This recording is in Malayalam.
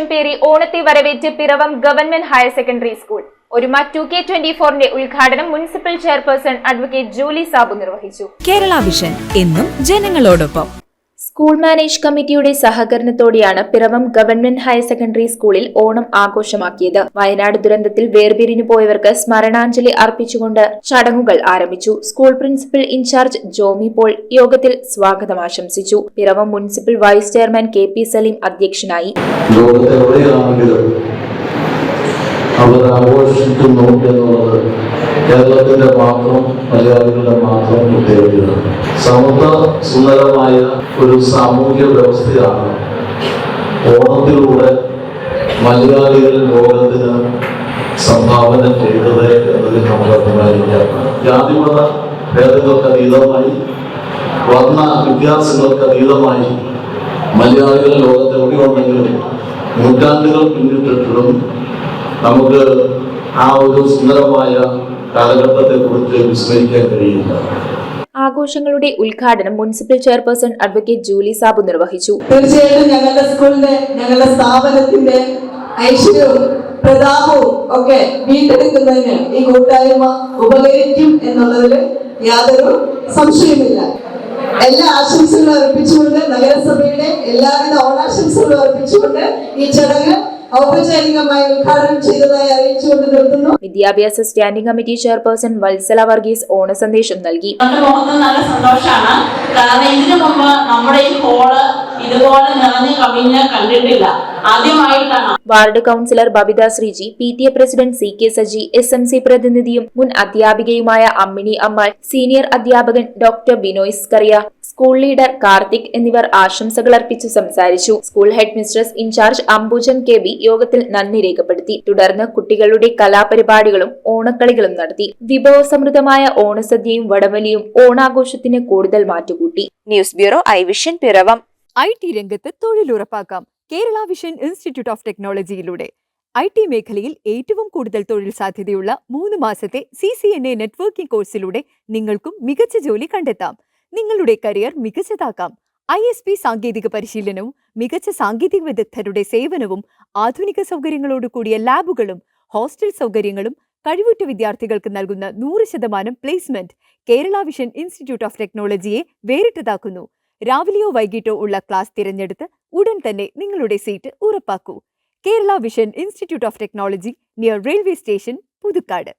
ആഘോഷം പേറി ഓണത്തെ വരവേറ്റ് Piravom government higher secondary school Oruma 2K24 ഉദ്ഘാടനം municipal chairperson advocate Julie Sabu നിർവഹിച്ചു. കേരള വിഷൻ എന്നും ജനങ്ങളോടൊപ്പം. സ്കൂൾ മാനേജ് കമ്മിറ്റിയുടെ സഹകരണത്തോടെയാണ് പിറവം ഗവൺമെന്റ് ഹയർ സെക്കൻഡറി സ്കൂളിൽ ഓണം ആഘോഷമാക്കിയത്. വയനാട് ദുരന്തത്തിൽ വേർപിരിഞ്ഞു പോയവർക്ക് സ്മരണാഞ്ജലി അർപ്പിച്ചുകൊണ്ട് ചടങ്ങുകൾ ആരംഭിച്ചു. School principal incharge Jomy Paul യോഗത്തിൽ സ്വാഗതം ആശംസിച്ചു. Piravom municipal vice chairman KP Saleem അധ്യക്ഷനായി. അവർ ആഘോഷിക്കുന്നു എന്നുള്ളത് കേരളത്തിന്റെ മാത്രം മലയാളികളുടെ മാത്രം പ്രത്യേകതയാണ്. സമത്വ സുന്ദരമായ ഒരു സാമൂഹ്യ വ്യവസ്ഥയാണ് ഓണത്തിലൂടെ മലയാളികൾ ലോകത്തിന് സംഭാവന ചെയ്തത് എന്നതിൽ നമുക്ക് അഭിമാനിക്കാം. ജാതിമത ഭേദങ്ങൾക്ക് അതീതമായി വർണ്ണ വ്യത്യാസങ്ങൾക്ക് അതീതമായി മലയാളികൾ ലോകത്ത് എവിടെയുണ്ടെങ്കിലും നൂറ്റാണ്ടുകൾ പിന്നിട്ടിട്ടും നമുക്ക് ആ ഒരു സുന്ദരമായ കാലഘട്ടത്തെ കുറിച്ച് വിസ്മരിക്കാൻ കഴിയില്ല. ആഘോഷങ്ങളുടെ ഉദ്ഘാടനം municipal chairperson advocate Julie Sabu നിർവഹിച്ചു. തീർച്ചയായിട്ടും ഞങ്ങളുടെ സ്കൂളിന്റെ ഞങ്ങളുടെ സ്ഥാപനത്തിന്റെ ഐശ്വര്യവും പ്രതാപവും ഒക്കെ വീണ്ടെടുക്കുന്നതിന് ഈ കൂട്ടായ്മ ഉപകരിക്കും എന്നുള്ളതിൽ യാതൊരു സംശയമില്ല. എല്ലാ ആശംസകളും അർപ്പിച്ചുകൊണ്ട് നഗരസഭയുടെ എല്ലാവിധ ഓണാശംസകളും അർപ്പിച്ചുകൊണ്ട് ഈ ചടങ്ങ് ഔപചാരികമായി ഉദ്ഘാടനം ചെയ്തതായി അറിയിച്ചുകൊണ്ട് നിർത്തുന്നു. വിദ്യാഭ്യാസ standing committee chairperson Vatsala Varghese ഓണ സന്ദേശം നൽകി. നല്ല സന്തോഷമാണ്. കാരണം ഇതിനു മുമ്പ് നമ്മുടെ ഈ ഹോള് ഇതുപോലെ നിറഞ്ഞു കവിഞ്ഞ് കണ്ടിട്ടില്ല, ആദ്യമായിട്ടാണ്. Ward councillor Babitha Sreeji, PTA president CK Saji, SMC പ്രതിനിധിയും മുൻ അധ്യാപികയുമായ അമ്മിണി അമ്മാൾ, സീനിയർ അധ്യാപകൻ doctor Binoy Scaria, school leader Karthik എന്നിവർ ആശംസകൾ അർപ്പിച്ചു സംസാരിച്ചു. School headmistress incharge Ambujan KB യോഗത്തിൽ നന്ദി രേഖപ്പെടുത്തി. തുടർന്ന് കുട്ടികളുടെ കലാപരിപാടികളും ഓണക്കളികളും നടത്തി. വിഭവസമൃദ്ധമായ ഓണസദ്യയും വടംവലിയും ഓണാഘോഷത്തിന് കൂടുതൽ മാറ്റുകൂട്ടി. ന്യൂസ് ബ്യൂറോ ഐവിഷൻ പിറവം. IT രംഗത്ത് തൊഴിലുറപ്പാക്കാം കേരള വിഷൻ ഇൻസ്റ്റിറ്റ്യൂട്ട് ഓഫ് ടെക്നോളജിയിലൂടെ. IT മേഖലയിൽ ഏറ്റവും കൂടുതൽ തൊഴിൽ സാധ്യതയുള്ള 3 മാസത്തെ CCNA നെറ്റ്വർക്കിംഗ് കോഴ്സിലൂടെ നിങ്ങൾക്കും മികച്ച ജോലി കണ്ടെത്താം. നിങ്ങളുടെ കരിയർ മികച്ചതാക്കാം. ISP സാങ്കേതിക പരിശീലനവും മികച്ച സാങ്കേതിക വിദഗ്ധരുടെ സേവനവും ആധുനിക സൗകര്യങ്ങളോട് കൂടിയ ലാബുകളും ഹോസ്റ്റൽ സൗകര്യങ്ങളും കഴിവുറ്റ വിദ്യാർത്ഥികൾക്ക് നൽകുന്ന 100% placement Kerala vision institute of ടെക്നോളജിയെ വേറിട്ടതാക്കുന്നു. രാവിലെയോ വൈകിട്ടോ ഉള്ള ക്ലാസ് തിരഞ്ഞെടുത്ത് ഉടൻ തന്നെ നിങ്ങളുടെ സീറ്റ് ഉറപ്പാക്കൂ. Kerala vision institute of technology, near railway station, Puthukkad.